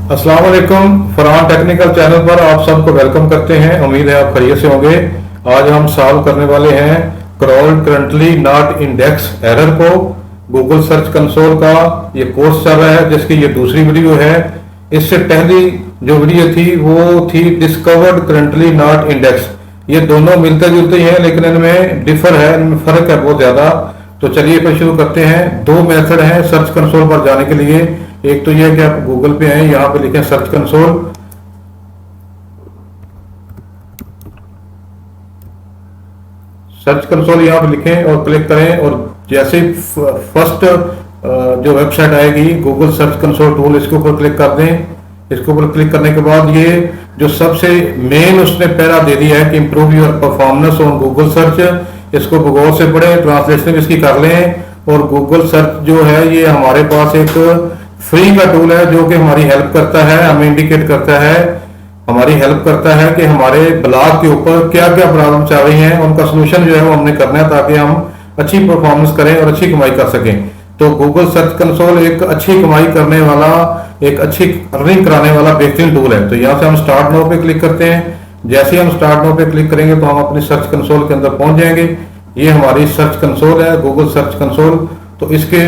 अस्सलाम वालेकुम। Farhan technical channel पर आप सबको वेलकम करते हैं। उम्मीद है आप खैरियत से होंगे। आज हम सॉल्व करने वाले हैं crawled currently not index error को। गूगल सर्च कंसोल का ये कोर्स चल रहा है जिसकी ये दूसरी वीडियो है। इससे पहली जो वीडियो थी वो थी डिस्कवर्ड करंटली नॉट इंडेक्स। ये दोनों मिलते जुलते ही हैं लेकिन इनमें डिफर है, इनमें फर्क है बहुत ज्यादा। तो चलिए फिर शुरू करते हैं। दो मेथड हैं सर्च कंसोल पर जाने के लिए। एक तो यह है कि आप गूगल पे आए, यहां पे लिखें सर्च कंसोल। सर्च कंसोल यहां पे लिखें और क्लिक करें और जैसे फर्स्ट जो वेबसाइट आएगी गूगल सर्च कंसोल टूल, इसके ऊपर क्लिक कर दें। इसके ऊपर क्लिक करने के बाद ये जो सबसे मेन उसने पैरा दे दिया है कि improve your performance on Google search, इसको गौर से पढ़ें, ट्रांसलेशन इसकी कर लें। और गूगल सर्च जो है ये हमारे पास एक फ्री का टूल है जो कि हमारी हेल्प करता है, हमें इंडिकेट करता है, हमारी हेल्प करता है कि हमारे ब्लॉग के ऊपर क्या क्या प्रॉब्लम चल रही हैं, उनका सोल्यूशन जो है वो हमने करना है ताकि हम अच्छी परफॉर्मेंस करें और अच्छी कमाई कर सकें। तो गूगल सर्च कंसोल एक अच्छी कमाई करने वाला, एक अच्छी अर्निंग कराने वाला बेहतरीन टूल है। तो यहाँ से हम स्टार्ट नाउ पे क्लिक करते हैं। जैसे ही हम स्टार्ट नाउ पे क्लिक करेंगे तो हम अपनी सर्च कंसोल के अंदर पहुंच जाएंगे। ये हमारी सर्च कंसोल है, गूगल सर्च कंसोल। तो इसके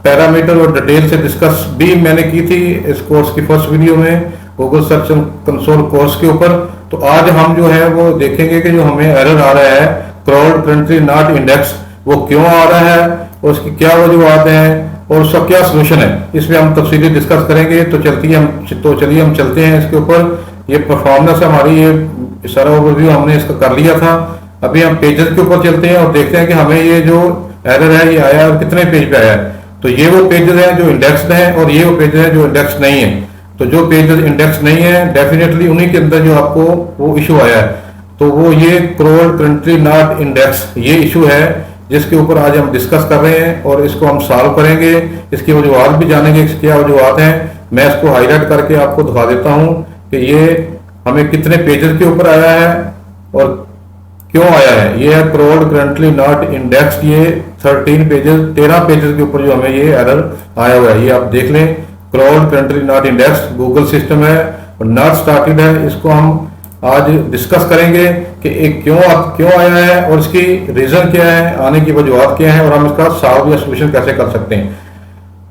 पैरामीटर और डिटेल से डिस्कस भी मैंने की थी इस कोर्स की फर्स्ट वीडियो में गूगल सर्च कंसोल कोर्स के ऊपर। तो आज हम जो है वो देखेंगे कि जो हमें एरर आ रहा है क्रॉल्ड करंटली नॉट इंडेक्स, वो क्यों आ रहा है और उसकी क्या वजूहत हैं और उसका क्या सोल्यूशन है, इसमें हम तफसीली डिस्कस करेंगे। तो चलिए हम चलते हैं इसके ऊपर। ये परफॉर्मेंस हमारी, ये सारा ओवरव्यू हमने इसका कर लिया था। अभी हम पेजेस के ऊपर चलते हैं और देखते हैं कि हमें ये जो एरर है ये आया और कितने पेज पे आया है। तो ये वो पेजेस हैं जो इंडेक्स्ड हैं और ये वो पेजेस हैं जो इंडेक्स नहीं है। तो जो पेजेस इंडेक्स नहीं है डेफिनेटली उन्हीं के अंदर जो आपको वो इशू आया है, तो वो ये क्रॉल्ड करंटली नॉट इंडेक्स ये इशू है जिसके ऊपर आज हम डिस्कस कर रहे हैं और इसको हम सॉल्व करेंगे। इसकी वजूहत भी जानेंगे क्या वजूहत हैं। मैं इसको हाईलाइट करके आपको दिखा देता हूँ कि ये हमें कितने पेजेस के ऊपर आया है और क्यों आया है। ये है क्रॉल्ड करंटली नॉट इंडेक्स, ये 13 पेजेस के ऊपर जो हमें ये एरर आया हुआ है ये आप देख लें। Crawled currently not index Google system है और नॉट स्टार्टेड है। इसको हम आज डिस्कस करेंगे कि एक क्यों आया है और इसकी रीजन क्या है, आने की वजूहत क्या है और हम इसका सॉल्व या सोल्यूशन कैसे कर सकते हैं।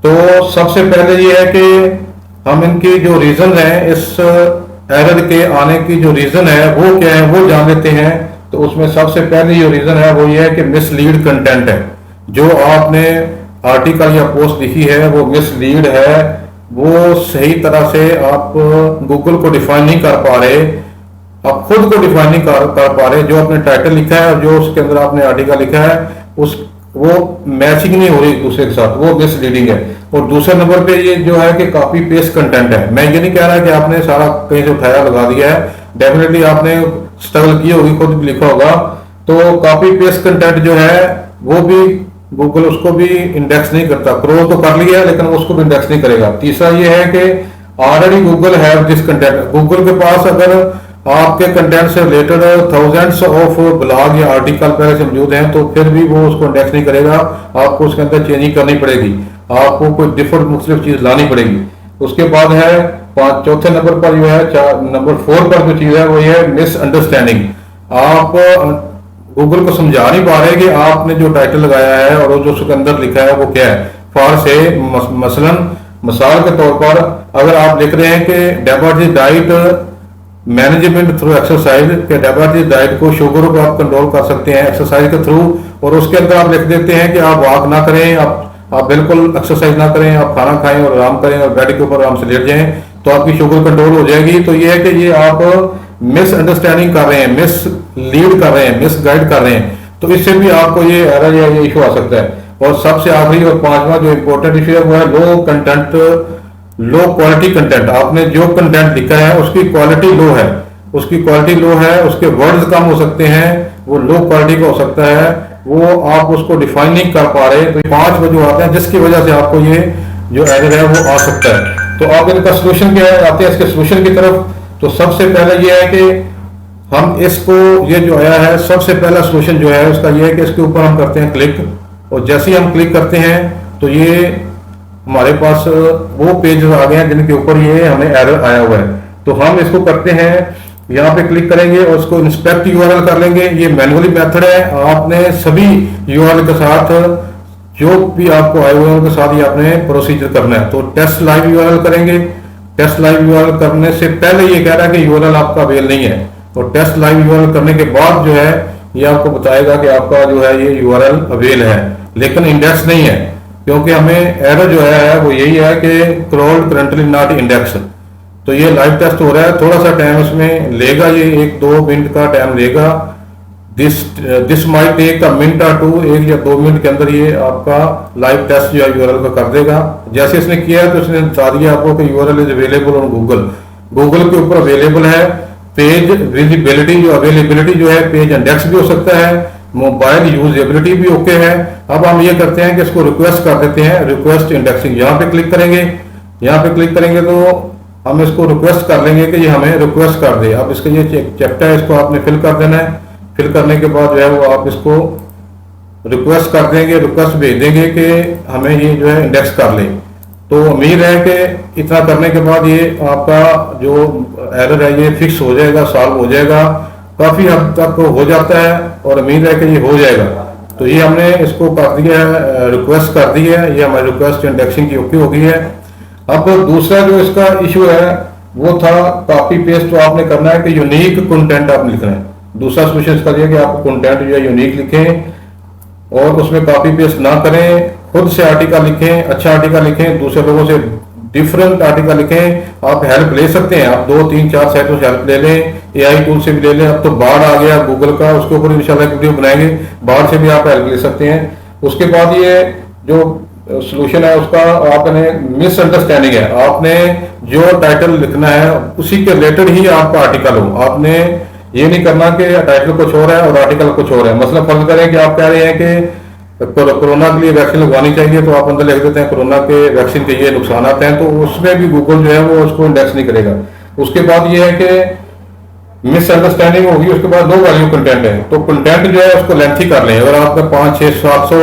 तो सबसे पहले ये है कि हम इनकी जो रीजन है, इस एरर के आने की जो रीजन है वो क्या है वो जान लेते हैं। तो उसमें सबसे पहले जो रीजन है वो ये है कि मिसलीड कंटेंट है। जो आपने आर्टिकल या पोस्ट लिखी है वो मिसलीड है, वो सही तरह से आप गूगल को डिफाइन नहीं कर पा रहे, आप खुद को डिफाइन नहीं कर पा रहे। जो आपने टाइटल लिखा है और जो उसके अंदर आपने आर्टिकल लिखा है वो मैचिंग नहीं हो रही एक दूसरे के साथ, वो मिसलीडिंग है। और दूसरे नंबर पे ये जो है कि कॉपी पेस्ट कंटेंट है। मैं ये नहीं कह रहा कि आपने सारा कहीं से उठाया लगा दिया है, डेफिनेटली आपने स्ट्रगल की होगी, खुद भी लिखा होगा। तो कॉपी पेस्ट कंटेंट जो है वो भी गूगल उसको भी इंडेक्स नहीं करता। क्रॉल तो कर लिया लेकिन उसको भी इंडेक्स नहीं करेगा। तीसरा ये है कि already Google have this content, Google के पास अगर आपके कंटेंट से रिलेटेड थाउजेंड्स ऑफ ब्लॉग या आर्टिकल पहले से मौजूद हैं तो फिर भी वो उसको इंडेक्स नहीं करेगा। आपको उसके अंदर चेंजिंग करनी पड़ेगी, आपको कोई डिफरेंट मुख्तलिफ चीज लानी पड़ेगी। उसके बाद है चौथे नंबर पर जो है, नंबर 4 पर जो चीज है वो ये है मिसअंडरस्टैंडिंग। आप गूगल को समझा नहीं पा रहे कि आपने जो टाइटल लगाया है और जो उसके अंदर लिखा है वो क्या है। फॉर से मसलन मिसाल के तौर पर अगर आप लिख रहे हैं कि diabetes diet management through exercise, के डायबिटीज डाइट को, शुगर को आप कंट्रोल कर सकते हैं एक्सरसाइज के थ्रू, और उसके अंदर आप लिख देते हैं कि आप वॉक ना करें, आप बिल्कुल एक्सरसाइज ना करें, आप खाना खाएं और आराम करें और बेड के ऊपर आराम से लेट जाएं तो आपकी शुगर कंट्रोल हो जाएगी। तो ये है कि ये आप मिसअंडरस्टैंडिंग कर रहे हैं, मिसलीड कर रहे हैं, मिसगाइड कर रहे हैं। तो इससे भी आपको ये एरर या ये इशू आ सकता है। और सबसे आखिरी और पांचवा जो इंपॉर्टेंट इशू है वो है लो क्वालिटी कंटेंट। आपने जो कंटेंट लिखा है उसकी क्वालिटी लो है, उसके वर्ड्स कम हो सकते हैं, वो लो क्वालिटी का हो सकता है, वो आप उसको डिफाइन नहीं कर पा रहे। तो 5 वजूहत हैं जिसकी वजह से आपको ये जो एरर है वो आ सकता है। तो आप इनका सोल्यूशन क्या है, आते हैं इसके सोल्यूशन की तरफ। तो सबसे पहले ये है कि हम इसको, ये जो आया है सबसे पहला सोल्यूशन जो है उसका ये है कि इसके ऊपर हम करते हैं क्लिक, और जैसे ही हम क्लिक करते हैं तो ये हमारे पास वो पेज आ गए हैं जिनके ऊपर ये हमें एरर आया हुआ है। तो हम इसको करते हैं, यहाँ पे क्लिक करेंगे और उसको इंस्पेक्ट यूआरएल कर लेंगे। ये मैनुअली मेथड है, आपने सभी यूआरएल के साथ जो भी आपको आए हुए हैं उनके साथ ही आपने प्रोसीजर करना है। तो टेस्ट लाइव यूआरएल करेंगे। टेस्ट लाइव यूआरएल करने से पहले ये कह रहा है कि यूआरएल आपका अवेल नहीं है, और टेस्ट लाइव यूआरएल करने के बाद जो है ये आपको बताएगा कि आपका जो है ये यूआरएल अवेल है, लेकिन इंडेक्स नहीं है, क्योंकि हमें एरर जो है वो यही है कि क्रॉल्ड करंटली नॉट इंडेक्स। तो ये लाइव टेस्ट हो रहा है, थोड़ा सा टाइम इसमें लेगा, ये 1-2 मिनट का टाइम लेगा। This might take a minute और 2, 1 या 2 मिनट के अंदर ये आपका लाइव टेस्ट जो है यूआरएल का कर देगा। जैसे इसने किया है तो इसने बता दिया आपको कि URL is available on Google. Google के ऊपर अवेलेबल है। पेज विजिबिलिटी जो अवेलेबिलिटी जो है, पेज इंडेक्स भी हो सकता है, मोबाइल यूजेबिलिटी भी ओके है। अब हम ये करते हैं कि इसको रिक्वेस्ट कर देते हैं, रिक्वेस्ट इंडेक्सिंग। यहाँ पे क्लिक करेंगे, यहाँ पे क्लिक करेंगे तो हम इसको रिक्वेस्ट कर लेंगे कि ये हमें रिक्वेस्ट कर दे। अब इसका ये चैप्टर है, इसको आपने फिल कर देना है। फिल करने के बाद जो है वो आप इसको रिक्वेस्ट कर देंगे, रिक्वेस्ट भेज देंगे कि हमें ये जो है इंडेक्स कर ले। तो उम्मीद है कि इतना करने के बाद ये आपका जो एरर है ये फिक्स हो जाएगा, सॉल्व हो जाएगा। काफ़ी हद तक हो जाता है और उम्मीद है कि ये हो जाएगा। तो ये हमने इसको कर दिया है, रिक्वेस्ट कर दी है, ये हमारी रिक्वेस्ट इंडेक्सिंग की ओके हो गई है। अब दूसरा जो इसका इशू है वो था कॉपी पेस्ट। तो आपने करना है कि यूनिक कंटेंट आप लिखना है। दूसरा सोल्यूशन इसका ये कि आप कंटेंट जो है यूनिक लिखें और उसमें कॉपी पेस्ट ना करें, खुद से आर्टिकल लिखें, अच्छा आर्टिकल लिखें, दूसरे लोगों से डिफरेंट आर्टिकल लिखें। आप हेल्प ले सकते हैं, आप 2-3-4 साइटों से हेल्प ले लें, एआई टूल से भी ले लें। अब तो बाढ़ आ गया गूगल का, उसके ऊपर इंशाल्लाह वीडियो बनाएंगे, बाढ़ से भी आप हेल्प ले सकते हैं। उसके बाद ये जो सोल्यूशन है उसका आपने मिसअंडरस्टैंडिंग है, आपने जो टाइटल लिखना है उसी के रिलेटेड ही आपका आर्टिकल हो। आपने ये नहीं करना कि टाइटल कुछ और है और आर्टिकल कुछ और है। मतलब फर्ज करें कि आप कह रहे हैं कि कोरोना के लिए वैक्सीन लगवानी चाहिए, तो आप अंदर लिख देते हैं कोरोना के वैक्सीन के ये नुकसान आते हैं, तो उसमें भी गूगल जो है वो उसको इंडेक्स नहीं करेगा। उसके बाद ये है कि मिसअंडरस्टैंडिंग होगी। उसके बाद 2 वैल्यू कंटेंट है, तो कंटेंट जो है उसको लेंथी कर लें। अगर आपका 500-600-700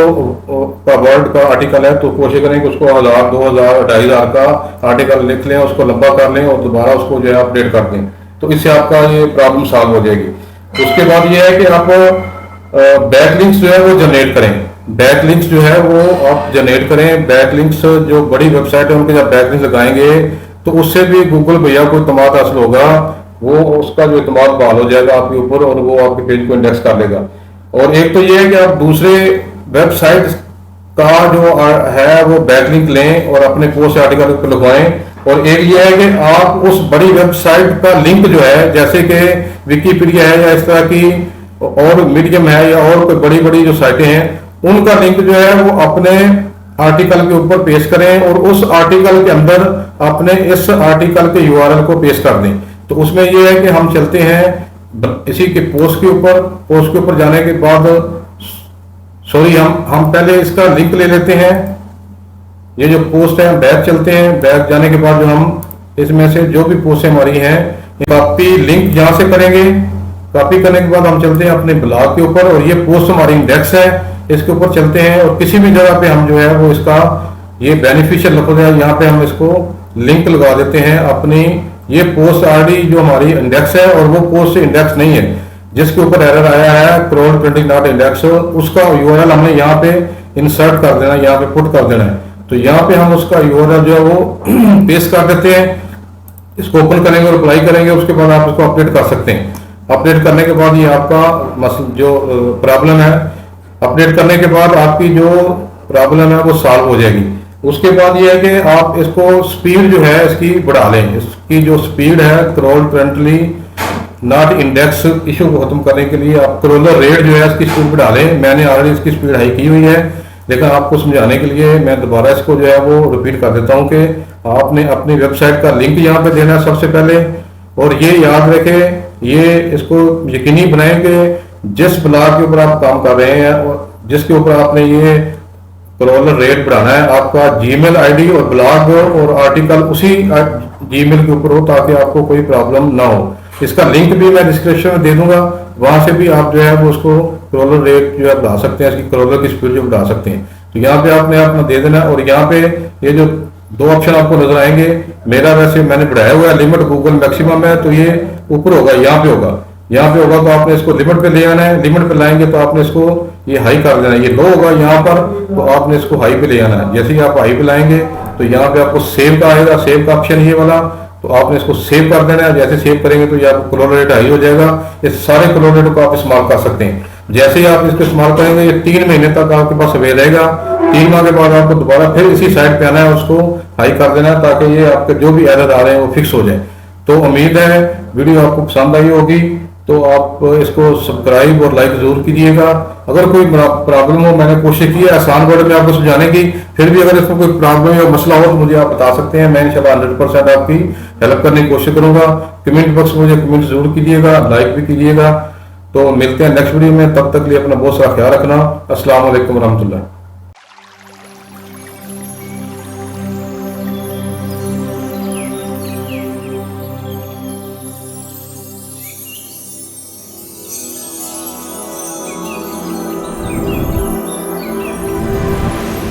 का वर्ड का आर्टिकल है तो कोशिश करें कि उसको 1000, 2000, 2500 का आर्टिकल लिख लें, उसको लंबा कर लें और दोबारा उसको जो है अपडेट कर दें। तो इससे आपका ये प्रॉब्लम सॉल्व हो जाएगी। उसके बाद ये है कि आप बैकलिंक्स जो है वो जनरेट करें। बैकलिंक्स जो है वो आप जनरेट करें। बैकलिंक्स जो बड़ी वेबसाइट है उनके जब बैकलिंक्स लगाएंगे तो उससे भी गूगल भैया को इत्मीनान हासिल होगा, वो उसका जो इत्मीनान बहाल हो जाएगा आपके ऊपर और वो आपके पेज को इंडेक्स कर लेगा। और एक तो ये है कि आप दूसरे वेबसाइट का जो है वो बैकलिंक लें और अपने पोस्ट आर्टिकल पर लगवाएं। और एक ये है कि आप उस बड़ी वेबसाइट का लिंक जो है, जैसे कि विकीपीडिया है या इस तरह की और मीडियम है या और कोई बड़ी बड़ी जो साइटें हैं, उनका लिंक जो है वो अपने आर्टिकल के ऊपर पेश करें और उस आर्टिकल के अंदर अपने इस आर्टिकल के यूआरएल को पेश कर दें। तो उसमें यह है कि हम चलते हैं इसी के पोस्ट के ऊपर। पोस्ट के ऊपर जाने के बाद सॉरी हम पहले इसका लिंक ले लेते हैं। ये जो पोस्ट है हम बैक चलते हैं, बैक जाने के बाद जो हम इसमें से जो भी पोस्ट हमारी हैं कॉपी लिंक यहां से करेंगे। कॉपी करने के बाद हम चलते हैं अपने ब्लॉग के ऊपर और ये पोस्ट हमारी इंडेक्स है, इसके ऊपर चलते हैं और किसी भी जगह पे हम जो है वो इसका ये बेनिफिशियल लफ्ज है यहाँ पे हम इसको लिंक लगा देते हैं अपनी। ये पोस्ट ऑलरेडी जो हमारी इंडेक्स है और वो पोस्ट इंडेक्स नहीं है जिसके ऊपर एरर आया है क्रॉल्ड प्रिंटिंग नॉट इंडेक्स, उसका यूआरएल हमने यहाँ पे इंसर्ट कर देना, यहाँ पे पुट कर देना है। तो यहाँ पे हम उसका यूआरएल जो है वो पेस्ट कर देते हैं। इसको ओपन करेंगे और अप्लाई करेंगे, उसके बाद आप इसको अपडेट कर सकते हैं। अपडेट करने के बाद ये आपका जो प्रॉब्लम है, अपडेट करने के बाद आपकी जो प्रॉब्लम है वो सॉल्व हो जाएगी। उसके बाद ये है कि आप इसको स्पीड जो है इसकी बढ़ा लें। इसकी जो स्पीड है crawled currently not index issue को खत्म करने के लिए आप क्रॉलर रेट जो है इसकी स्पीड बढ़ा लें। मैंने ऑलरेडी इसकी स्पीड हाई की हुई है, लेकिन आपको समझाने के लिए मैं दोबारा इसको जो है वो रिपीट कर देता हूँ कि आपने अपनी वेबसाइट का लिंक यहाँ पे देना है सबसे पहले। और ये याद रखें, ये इसको यकीनी बनाएं कि जिस ब्लॉग के ऊपर आप काम कर रहे हैं और जिसके ऊपर आपने ये क्रॉलर रेट बढ़ाना है, आपका जीमेल आईडी और ब्लॉग और आर्टिकल उसी जीमेल के ऊपर हो ताकि आपको कोई प्रॉब्लम ना हो। इसका लिंक भी मैं डिस्क्रिप्शन में दे दूंगा, वहां से भी आप जो है वो उसको क्रॉलर रेट जो है बढ़ा सकते हैं, इसकी क्रॉलर की स्पीड जो बढ़ा सकते हैं। तो यहाँ पे आपने अपना दे देना और यहाँ पे ये जो दो ऑप्शन आपको नजर आएंगे, मेरा वैसे मैंने बढ़ाया हुआ है लिमिट, गूगल मैक्सिमम है, तो ये ऊपर होगा, यहाँ पे होगा, यहाँ पे होगा, तो आपने इसको लिमिट पे ले आना है। लिमिट पे लाएंगे तो आपने इसको ये हाई कर देना है, ये लो होगा यहाँ पर, तो आपने इसको हाई पे ले आना है। जैसे ही आप हाई पे लाएंगे तो यहाँ पे आपको सेव का आएगा, सेव का ऑप्शन ये वाला, तो आपने इसको सेव कर देना है। जैसे सेव करेंगे तो ये आपको कलर रेट हाई हो जाएगा। ये सारे कलर रेट को आप इस्तेमाल कर सकते हैं। जैसे ही आप इसको इस्तेमाल करेंगे ये 3 महीने तक आपके पास अवेल रहेगा। 3 माह के बाद आपको दोबारा फिर इसी साइट पे आना है, उसको हाई कर देना है, ताकि ये आपके जो भी एरर आ रहे हैं वो फिक्स हो जाए। तो उम्मीद है वीडियो आपको पसंद आई होगी, तो आप इसको सब्सक्राइब और लाइक जरूर कीजिएगा। अगर कोई प्रॉब्लम हो, मैंने कोशिश की है आसान वर्ड में आपको समझाने की, फिर भी अगर इसमें कोई प्रॉब्लम या मसला हो तो मुझे आप बता सकते हैं। मैं इंशाल्लाह 100% आपकी हेल्प करने की कोशिश करूंगा। कमेंट बॉक्स में मुझे कमेंट जरूर कीजिएगा, लाइक भी कीजिएगा। तो मिलते हैं नेक्स्ट वीडियो में, तब तक लिए अपना बहुत सारा ख्याल रखना। अस्सलाम वालेकुम रहमतुल्लाह।